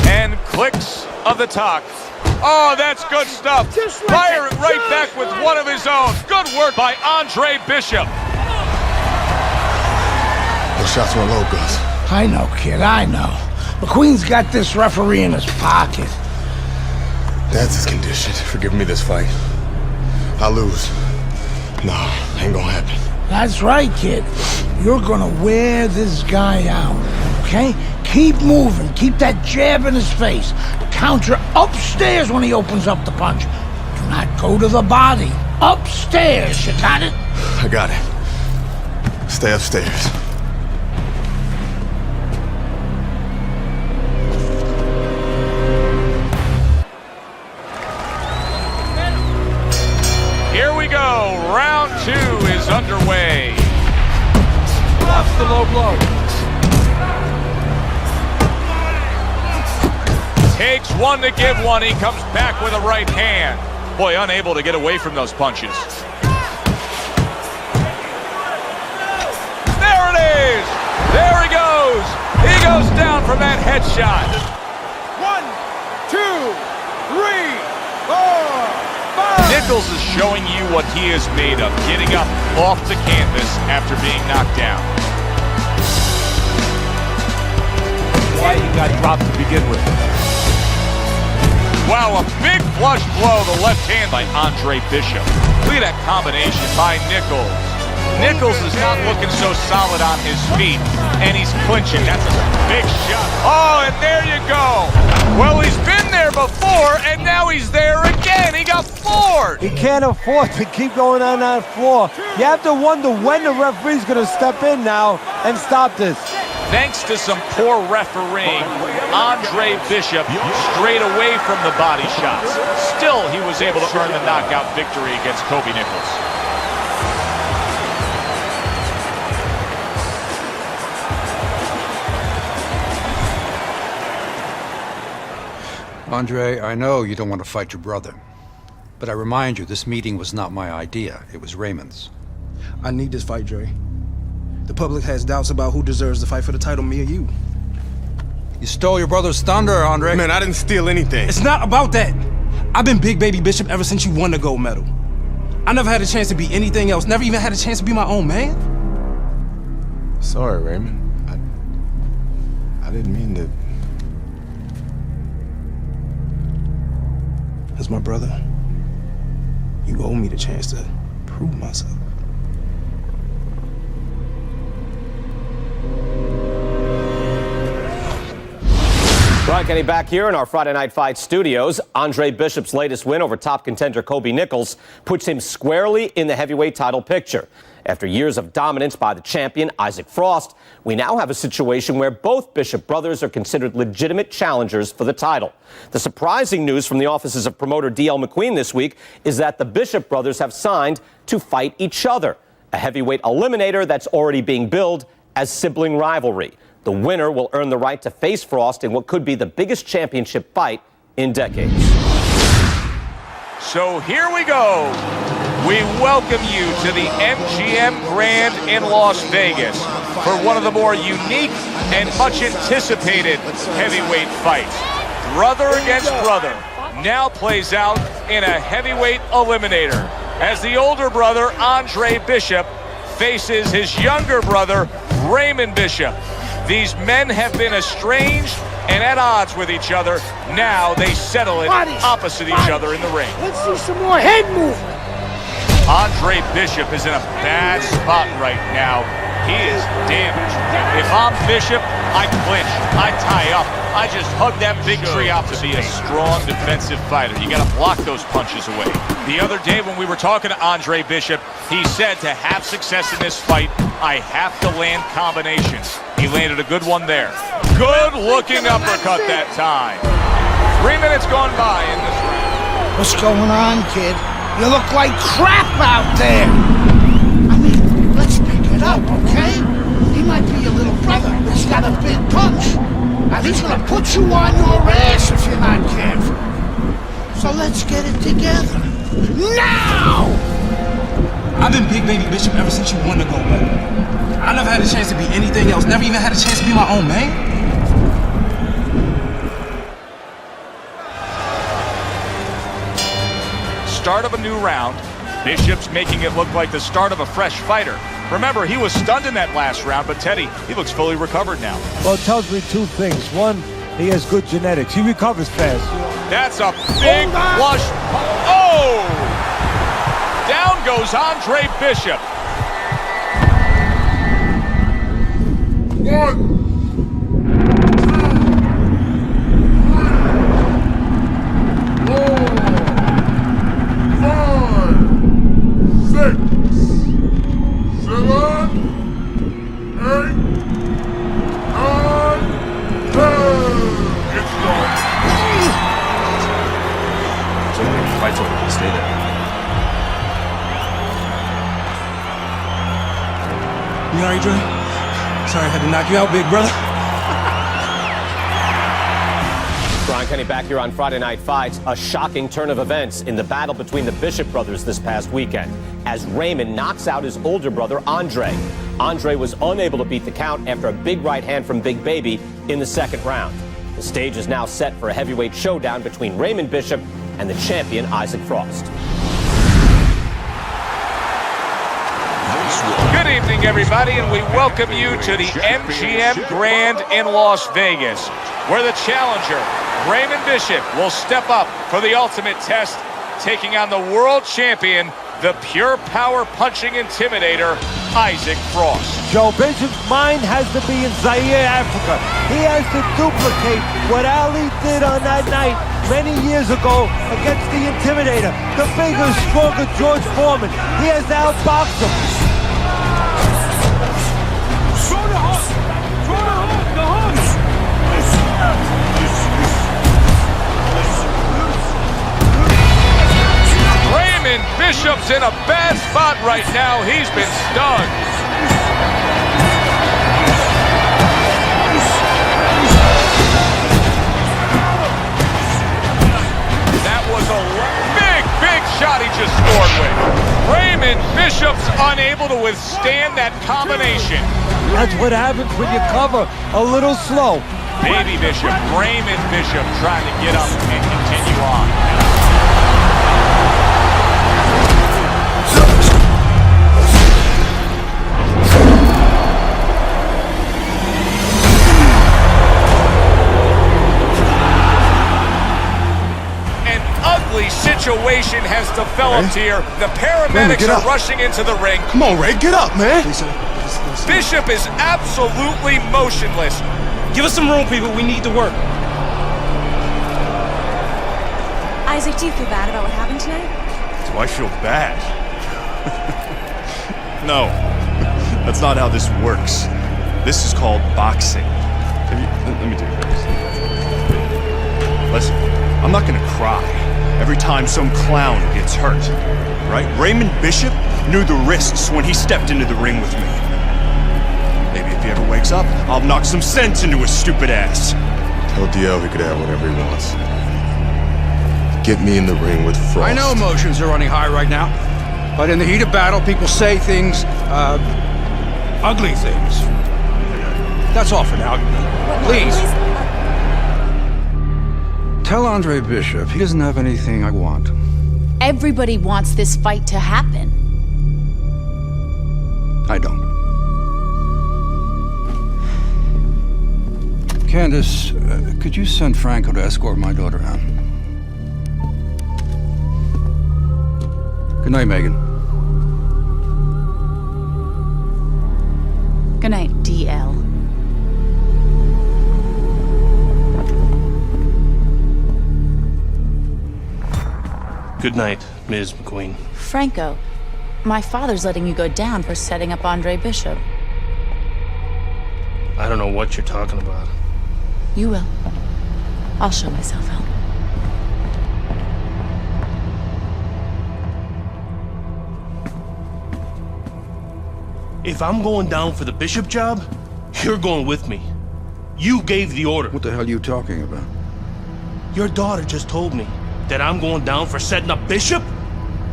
And clicks of the talk. Oh, that's good stuff. Fire it right back with one of his own. Good work by Andre Bishop. Those shots were low, Gus. I know, kid, I know. McQueen's got this referee in his pocket. That's his condition for giving me this fight. I lose. No, ain't gonna happen. That's right, kid. You're gonna wear this guy out, okay? Keep moving. Keep that jab in his face. Counter upstairs when he opens up the punch. Do not go to the body. Upstairs, you got it? I got it. Stay upstairs. Here we go. Round 2 is underway. Watch the low blow. Takes one to give one. He comes back with a right hand. Boy, unable to get away from those punches. There it is. There he goes. He goes down from that headshot. 1, 2, 3, 4, 5. Nichols is showing you what he is made of, getting up off the canvas after being knocked down. Why he got dropped to begin with. Wow, a big flush blow, the left hand by Andre Bishop. Look at that combination by Nichols. Nichols is not looking so solid on his feet, and he's clinching. That's a big shot. Oh, and there you go. Well, he's been there before, and now he's there again. He got floored. He can't afford to keep going on that floor. You have to wonder when the referee's going to step in now and stop this. Thanks to some poor refereeing, Andre Bishop strayed away from the body shots. Still, he was able to earn the knockout victory against Kobe Nichols. Andre, I know you don't want to fight your brother. But I remind you, this meeting was not my idea. It was Raymond's. I need this fight, Dre. The public has doubts about who deserves the fight for the title, me or you. You stole your brother's thunder, Andre. Man, I didn't steal anything. It's not about that. I've been Big Baby Bishop ever since you won the gold medal. I never had a chance to be anything else. Never even had a chance to be my own man. Sorry, Raymond. I didn't mean to. As my brother, You owe me the chance to prove myself. Brian Kenny back here in our Friday Night Fight studios. Andre Bishop's latest win over top contender Kobe Nichols puts him squarely in the heavyweight title picture. After years of dominance by the champion, Isaac Frost, we now have a situation where both Bishop brothers are considered legitimate challengers for the title. The surprising news from the offices of promoter DL McQueen this week is that the Bishop brothers have signed to fight each other, a heavyweight eliminator that's already being billed as sibling rivalry. The winner will earn the right to face Frost in what could be the biggest championship fight in decades. So here we go. We welcome you to the MGM Grand in Las Vegas for one of the more unique and much anticipated heavyweight fights. Brother against brother now plays out in a heavyweight eliminator as the older brother, Andre Bishop, faces his younger brother, Raymond Bishop. These men have been estranged and at odds with each other. Now they settle it opposite each other in the ring. Let's see some more head movement. Andre Bishop is in a bad spot right now. He is damaged. If I'm Bishop, I clinch, I tie up, I just hug that big tree out to be a strong defensive fighter. You gotta block those punches away. The other day when we were talking to Andre Bishop, he said to have success in this fight, I have to land combinations. He landed a good one there. Good looking uppercut that time. 3 minutes gone by in this round. What's going on, kid? You look like crap out there. I mean, let's pick it up, okay? He might be your little brother. He's got a big punch. And he's gonna put you on your ass if you're not careful. So let's get it together. Now! I've been Big Baby Bishop ever since you won the gold medal. I never had a chance to be anything else. Never even had a chance to be my own man. Start of a new round. Bishop's making it look like the start of a fresh fighter. Remember, he was stunned in that last round, but Teddy, he looks fully recovered now. Well, it tells me two things. One, he has good genetics. He recovers fast. That's a big flush. Oh! Down goes Andre Bishop. You all right, Dre? Sorry I had to knock you out, big brother. Brian Kenny back here on Friday Night Fights. A shocking turn of events in the battle between the Bishop brothers this past weekend as Raymond knocks out his older brother, Andre. Andre was unable to beat the count after a big right hand from Big Baby in the second round. The stage is now set for a heavyweight showdown between Raymond Bishop and the champion, Isaac Frost. Good evening, everybody, and we welcome you to the MGM Grand in Las Vegas, where the challenger, Raymond Bishop, will step up for the ultimate test, taking on the world champion, the pure power punching intimidator, Isaac Frost. Joe Bishop's mind has to be in Zaire, Africa. He has to duplicate what Ali did on that night many years ago against the Intimidator, the bigger, stronger George Foreman. He has to outbox him. Raymond Bishop's in a bad spot right now. He's been stunned. That was a big shot he just scored with. Raymond Bishop's unable to withstand that combination. That's what happens when you cover a little slow. Baby Bishop, Raymond Bishop trying to get up and continue on. An ugly situation situation has developed here. The paramedics are rushing into the ring. Come on, Ray, get up, man. Bishop is absolutely motionless. Give us some room, people. We need to work. Isaac, do you feel bad about what happened tonight? Do I feel bad? No, that's not how this works. This is called boxing. Let me do this. Listen, I'm not gonna cry every time some clown gets hurt, right? Raymond Bishop knew the risks when he stepped into the ring with me. Maybe if he ever wakes up, I'll knock some sense into his stupid ass. Tell DL he could have whatever he wants. Get me in the ring with Frost. I know emotions are running high right now, but in the heat of battle, people say things, ugly things. That's all for now. Please. Tell Andre Bishop he doesn't have anything I want. Everybody wants this fight to happen. I don't. Candace, could you send Franco to escort my daughter out? Good night, Meagan. Good night, DL. Good night, Ms. McQueen. Franco, my father's letting you go down for setting up Andre Bishop. I don't know what you're talking about. You will. I'll show myself out. If I'm going down for the Bishop job, you're going with me. You gave the order. What the hell are you talking about? Your daughter just told me that I'm going down for setting up Bishop?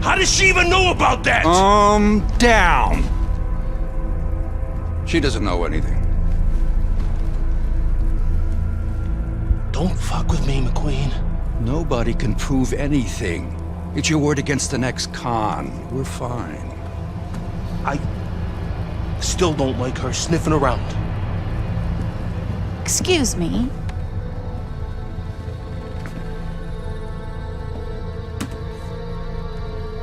How does she even know about that? Down. She doesn't know anything. Don't fuck with me, McQueen. Nobody can prove anything. It's your word against the next con. We're fine. I still don't like her sniffing around. Excuse me.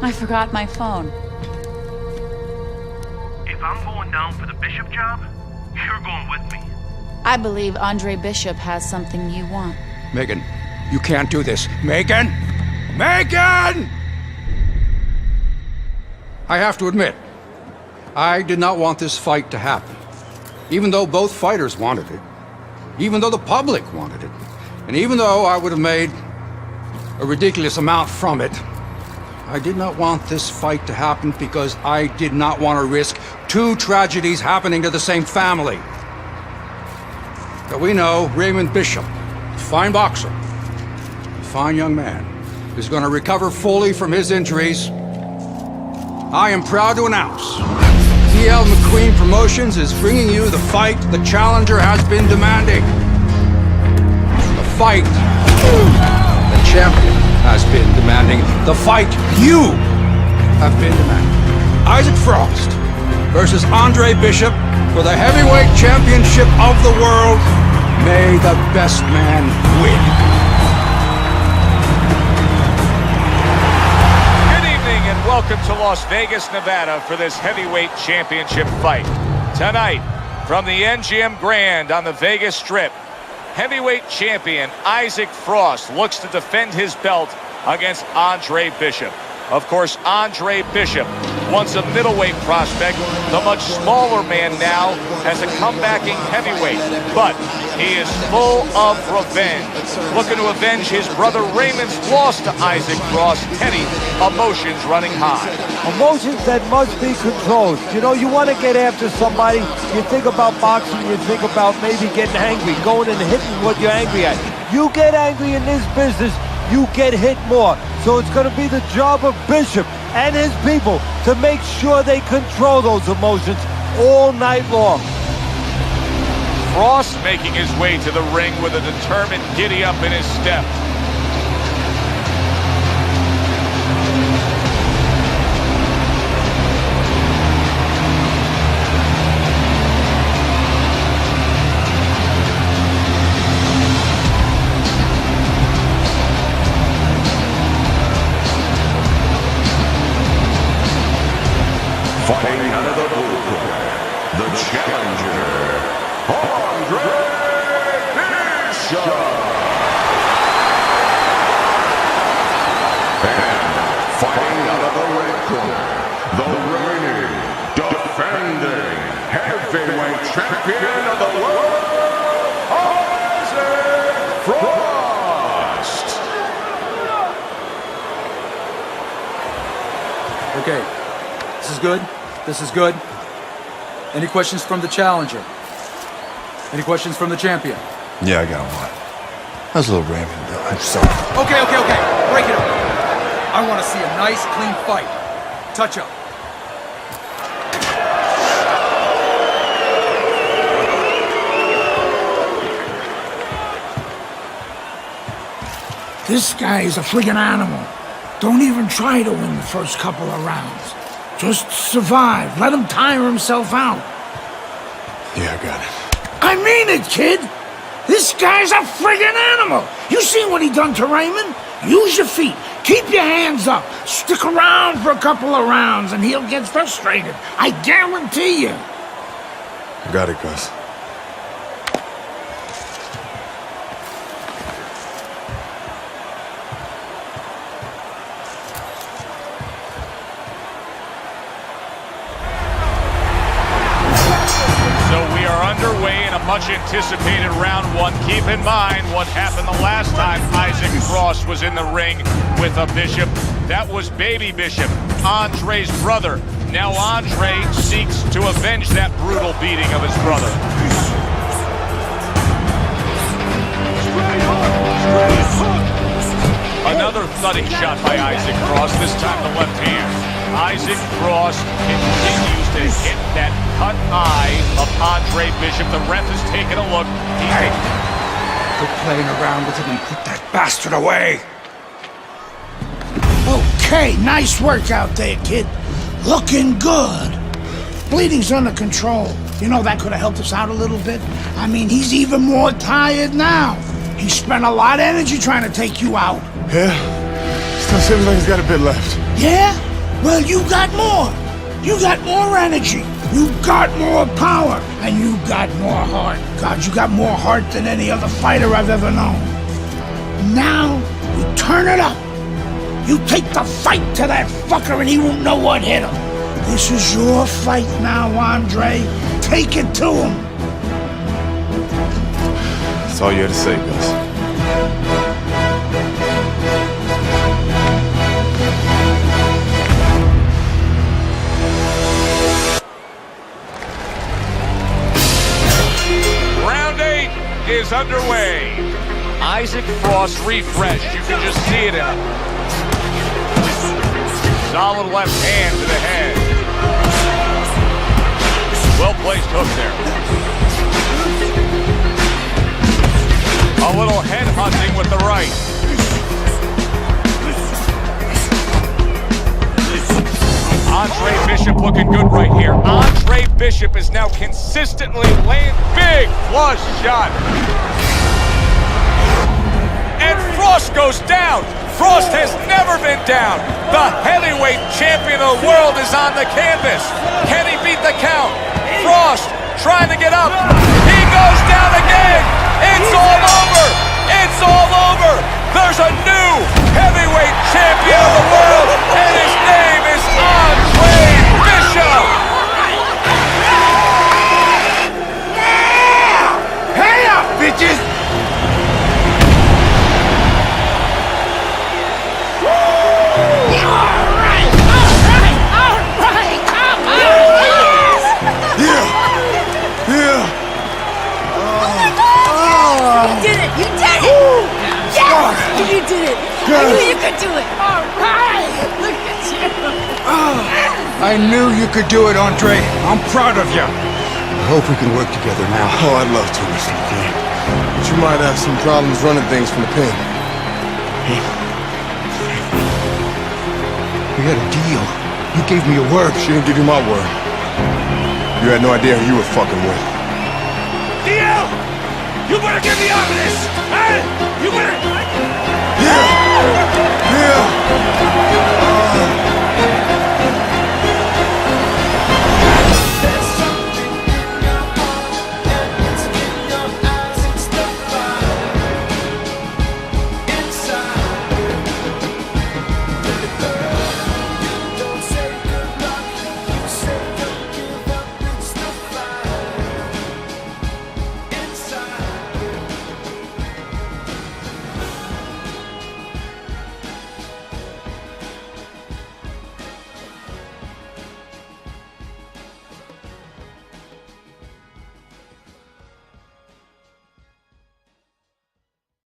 I forgot my phone. If I'm going down for the Bishop job, you're going with me. I believe Andre Bishop has something you want. Meagan, you can't do this. Meagan! Meagan! I have to admit, I did not want this fight to happen. Even though both fighters wanted it. Even though the public wanted it. And even though I would have made a ridiculous amount from it, I did not want this fight to happen because I did not want to risk two tragedies happening to the same family. But we know Raymond Bishop, a fine boxer, a fine young man, is going to recover fully from his injuries. I am proud to announce DL McQueen Promotions is bringing you the fight the challenger has been demanding. The fight the champion has been demanding. The fight you have been demanding. Isaac Frost versus Andre Bishop for the heavyweight championship of the world. May the best man win. Good evening and welcome to Las Vegas, Nevada for this heavyweight championship fight. Tonight, from the MGM Grand on the Vegas Strip, heavyweight champion Isaac Frost looks to defend his belt against Andre Bishop. Of course, Andre Bishop, once a middleweight prospect, the much smaller man now as a comebacking heavyweight. But he is full of revenge, looking to avenge his brother Raymond's loss to Isaac Frost. Teddy, emotions running high. Emotions that must be controlled. You know, you want to get after somebody, you think about boxing, you think about maybe getting angry, going and hitting what you're angry at. You get angry in this business, you get hit more. So it's going to be the job of Bishop and his people to make sure they control those emotions all night long. Frost making his way to the ring with a determined giddy-up in his step. challenger, Andre Bishop. And fighting out of the red corner, the reigning, defending, heavyweight champion of the world, Isaac Frost. Okay, this is good. This is good. Any questions from the challenger? Any questions from the champion? Yeah, I got one. That was a little rambling, Bill. I'm sorry. Okay. Break it up. I want to see a nice, clean fight. Touch up. This guy is a friggin' animal. Don't even try to win the first couple of rounds. Just survive. Let him tire himself out. Yeah, I got it. I mean it, kid. This guy's a friggin' animal. You seen what he done to Raymond? Use your feet. Keep your hands up. Stick around for a couple of rounds and he'll get frustrated. I guarantee you. I got it, Gus. Much anticipated round one. Keep in mind what happened the last time Isaac Frost was in the ring with a Bishop. That was baby Bishop, Andre's brother. Now Andre seeks to avenge that brutal beating of his brother. Another thudding shot by Isaac Frost, this time the left hand. Isaac Frost continues to hit that cut eye of Andre Bishop. The ref is taking a look. Hey, quit playing around with him and put that bastard away. Okay, nice work out there, kid. Looking good. Bleeding's under control. You know, that could have helped us out a little bit. I mean, he's even more tired now. He spent a lot of energy trying to take you out. Yeah? Still seems like he's got a bit left. Yeah? Well, you got more. You got more energy. You got more power. And you got more heart. God, you got more heart than any other fighter I've ever known. Now, you turn it up. You take the fight to that fucker and he won't know what hit him. This is your fight now, Andre. Take it to him. That's all you had to say, Gus. Is underway. Isaac Frost refreshed. You can just see it in him. Solid left hand to the head. Well-placed hook there. A little head hunting with the right. Andre Bishop looking good right here. Andre Bishop is now consistently laying big flush shot. And Frost goes down. Frost has never been down. The heavyweight champion of the world is on the canvas. Can he beat the count? Frost trying to get up. He goes down again. It's all over. It's all over. There's a new heavyweight champion of the world, and his name is Andre Bishop. Hey up, bitches! You did it! I knew you could do it! All right! Look at you! I knew you could do it, Andre. I'm proud of you. I hope we can work together now. Oh, I'd love to, Mr. McQueen. But you might have some problems running things from the pen. We had a deal. You gave me your word. She didn't give you my word. You had no idea who you were fucking with. DL! You better get me out of this! Hey! You better...